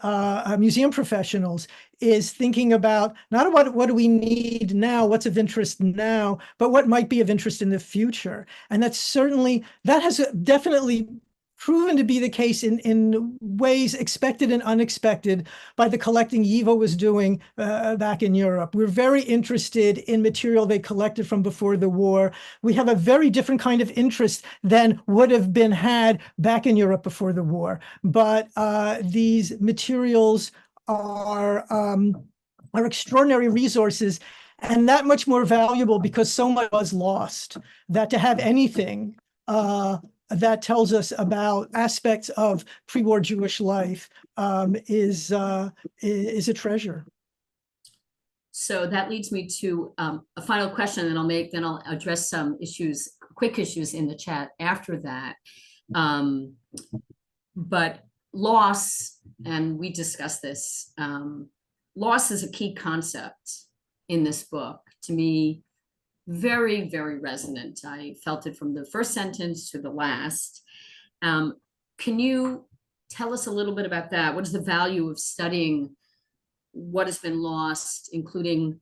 museum professionals, is thinking about not what do we need now, what's of interest now, but what might be of interest in the future. And that has definitely proven to be the case in ways expected and unexpected by the collecting Yiva was doing back in Europe. We're very interested in material they collected from before the war. We have a very different kind of interest than would have been had back in Europe before the war. But these materials are extraordinary resources, and that much more valuable because so much was lost, that to have anything that tells us about aspects of pre-war Jewish life is a treasure. So that leads me to a final question, and then I'll address some quick issues in the chat after that. But loss, and we discussed this, loss is a key concept in this book. To me, very, very resonant. I felt it from the first sentence to the last. Can you tell us a little bit about that? What is the value of studying what has been lost, including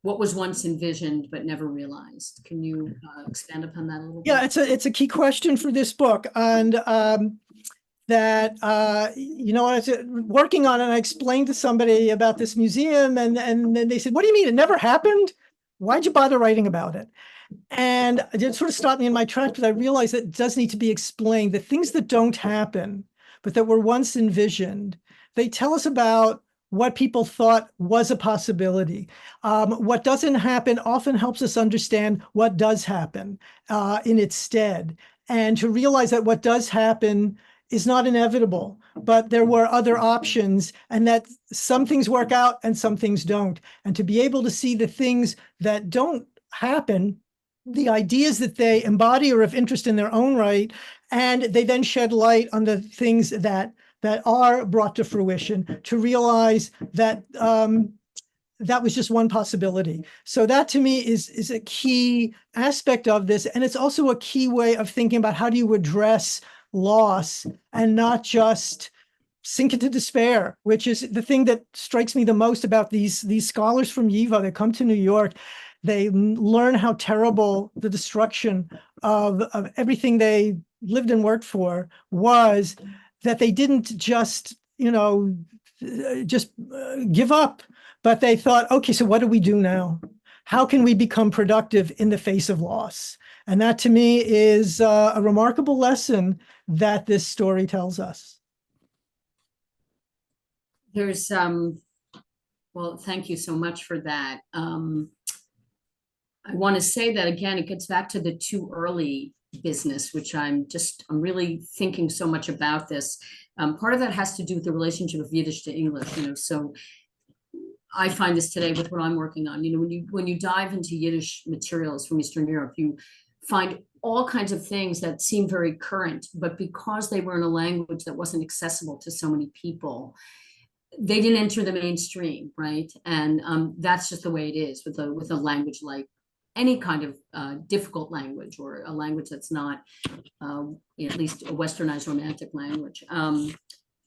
what was once envisioned but never realized? Can you expand upon that a little bit? Yeah, it's a key question for this book. And that, you know, I was working on it, and I explained to somebody about this museum, and then they said, what do you mean? It never happened? Why'd you bother writing about it? And it sort of stopped me in my tracks, because I realized that it does need to be explained. The things that don't happen, but that were once envisioned, they tell us about what people thought was a possibility. What doesn't happen often helps us understand what does happen in its stead, and to realize that what does happen is not inevitable, but there were other options, and that some things work out and some things don't. And to be able to see the things that don't happen, the ideas that they embody are of interest in their own right, and they then shed light on the things that are brought to fruition, to realize that that was just one possibility. So that to me is a key aspect of this. And it's also a key way of thinking about how do you address loss and not just sink into despair, which is the thing that strikes me the most about these scholars from Yiva that come to New York. They learn how terrible the destruction of everything they lived and worked for was, that they didn't just, you know, give up, but they thought, okay, so what do we do now? How can we become productive in the face of loss? And that to me is a remarkable lesson that this story tells us. There's, well, thank you so much for that. I want to say that again, it gets back to the too early business, which I'm really thinking so much about this. Part of that has to do with the relationship of Yiddish to English, you know, so I find this today with what I'm working on. You know, when you dive into Yiddish materials from Eastern Europe, you find all kinds of things that seem very current, but because they were in a language that wasn't accessible to so many people, they didn't enter the mainstream, right? And that's just the way it is with a language like any kind of difficult language, or a language that's not at least a westernized romantic language.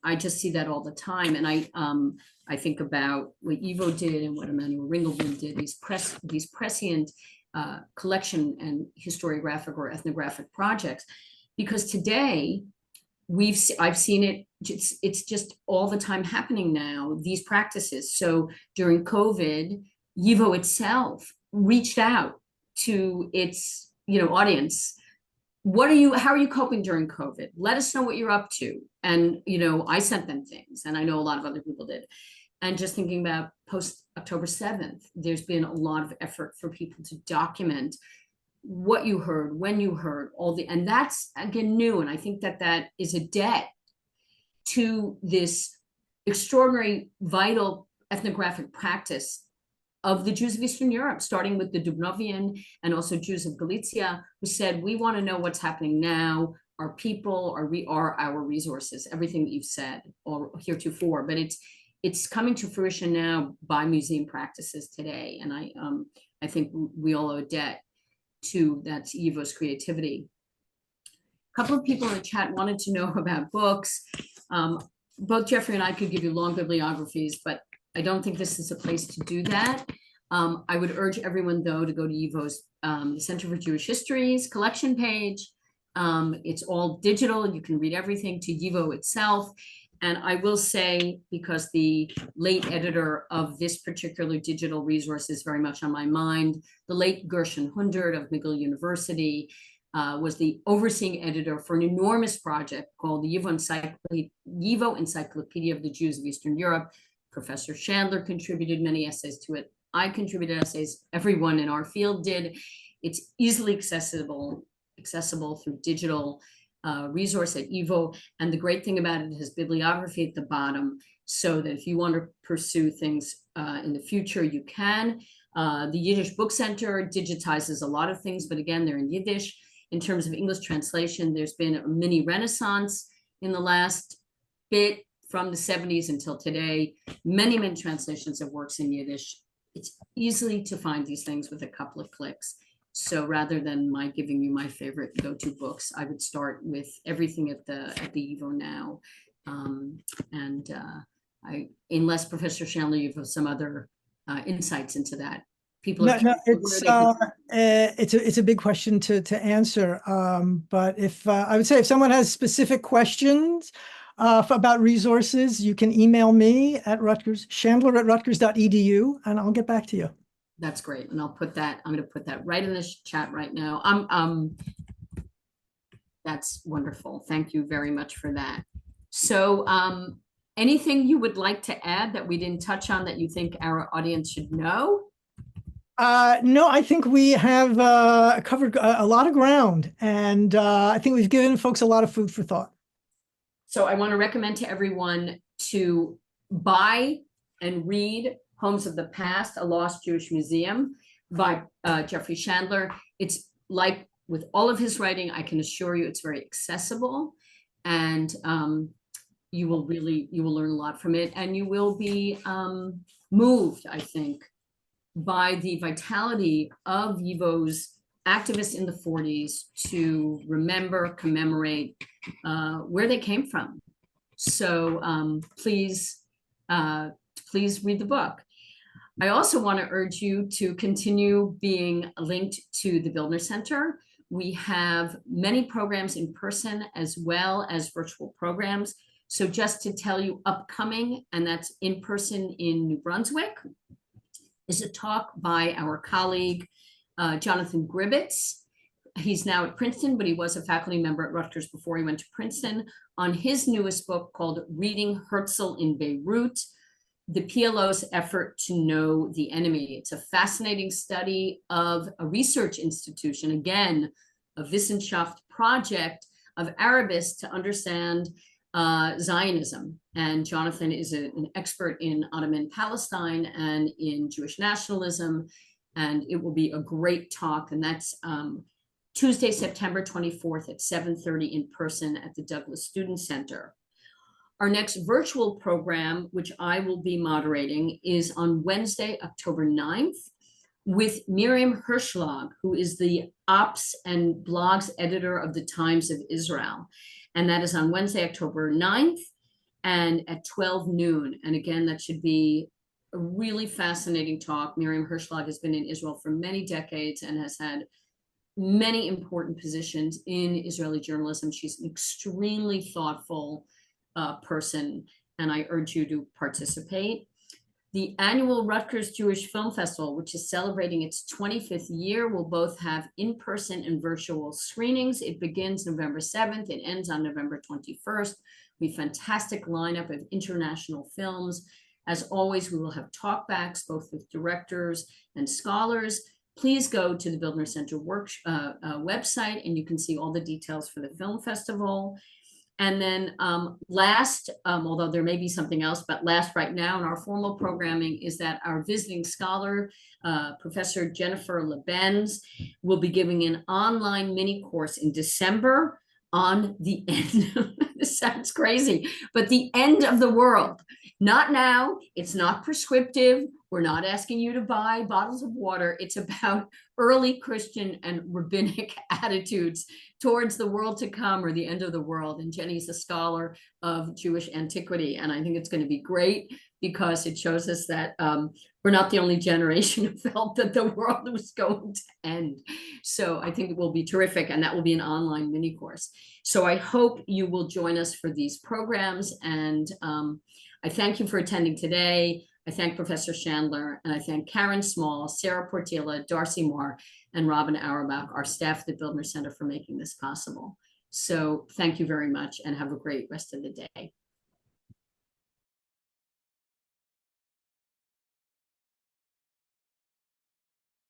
I just see that all the time, and I think about what Ivo did and what Emmanuel Ringelblum did. These prescient collection and historiographic or ethnographic projects, because today I've seen it. It's just all the time happening now, these practices. So during COVID, YIVO itself reached out to its audience. How are you coping during COVID? Let us know what you're up to. And I sent them things, and I know a lot of other people did. And just thinking about post October 7th, there's been a lot of effort for people to document what you heard, when you heard, and that's again new. And I think that is a debt to this extraordinary, vital ethnographic practice of the Jews of Eastern Europe, starting with the Dubnovian and also Jews of Galicia, who said, we want to know what's happening now, our people, our resources, everything that you've said or heretofore, but it's coming to fruition now by museum practices today. And I think we all owe a debt to that's YIVO's creativity. A couple of people in the chat wanted to know about books. Both Jeffrey and I could give you long bibliographies, but I don't think this is a place to do that. I would urge everyone, though, to go to YIVO's the Center for Jewish History's collection page. It's all digital. You can read everything to YIVO itself. And I will say, because the late editor of this particular digital resource is very much on my mind, the late Gershon Hundert of McGill University was the overseeing editor for an enormous project called the YIVO Encyclopedia of the Jews of Eastern Europe. Professor Shandler contributed many essays to it. I contributed essays. Everyone in our field did. It's easily accessible through digital resource at YIVO. And the great thing about it has bibliography at the bottom, so that if you want to pursue things in the future, you can. The Yiddish Book Center digitizes a lot of things, but again, they're in Yiddish. In terms of English translation, there's been a mini renaissance in the last bit from the 70s until today. Many translations of works in Yiddish. It's easily to find these things with a couple of clicks. So rather than my giving you my favorite go-to books, I would start with everything at the YIVO now. Unless Professor Shandler, you have some other insights into that. People it's a big question to answer. But if I would say, if someone has specific questions about resources, you can email me at Shandler@rutgers.edu, and I'll get back to you. That's great. And I'm going to put that right in this chat right now. That's wonderful. Thank you very much for that. So anything you would like to add that we didn't touch on that you think our audience should know? No, I think we have covered a lot of ground, and I think we've given folks a lot of food for thought. So I want to recommend to everyone to buy and read Homes of the Past, A Lost Jewish Museum by Jeffrey Shandler. It's like with all of his writing, I can assure you it's very accessible, and you will learn a lot from it, and you will be moved, I think, by the vitality of YIVO's activists in the 40s to remember, commemorate where they came from. So please read the book. I also want to urge you to continue being linked to the Bildner Center. We have many programs in person as well as virtual programs. So just to tell you, upcoming, and that's in person in New Brunswick, is a talk by our colleague, Jonathan Gribbets. He's now at Princeton, but he was a faculty member at Rutgers before he went to Princeton, on his newest book called Reading Herzl in Beirut, the PLO's effort to know the enemy. It's a fascinating study of a research institution, again, a Wissenschaft project of Arabists to understand Zionism. And Jonathan is an expert in Ottoman Palestine and in Jewish nationalism. And it will be a great talk. And that's Tuesday, September 24th at 7:30 in person at the Douglas Student Center. Our next virtual program, which I will be moderating, is on Wednesday, October 9th, with Miriam Hirschlag, who is the ops and blogs editor of the Times of Israel. And that is on Wednesday, October 9th and at 12 noon. And again, that should be a really fascinating talk. Miriam Hirschlag has been in Israel for many decades and has had many important positions in Israeli journalism. She's an extremely thoughtful person, and I urge you to participate. The annual Rutgers Jewish Film Festival, which is celebrating its 25th year, will both have in-person and virtual screenings. It begins November 7th. It ends on November 21st. We have a fantastic lineup of international films. As always, we will have talkbacks, both with directors and scholars. Please go to the Bildner Center website, and you can see all the details for the film festival. And then last, although there may be something else, but last right now in our formal programming is that our visiting scholar, Professor Jennifer Lebenz, will be giving an online mini course in December on the end. This sounds crazy, but the end of the world. Not now. It's not prescriptive. We're not asking you to buy bottles of water. It's about early Christian and rabbinic attitudes towards the world to come or the end of the world. And Jenny's a scholar of Jewish antiquity. And I think it's going to be great because it shows us that we're not the only generation who felt that the world was going to end. So I think it will be terrific. And that will be an online mini course. So I hope you will join us for these programs. And I thank you for attending today. I thank Professor Shandler, and I thank Karen Small, Sarah Portilla, Darcy Moore, and Robin Auerbach, our staff at the Bildner Center, for making this possible. So thank you very much and have a great rest of the day.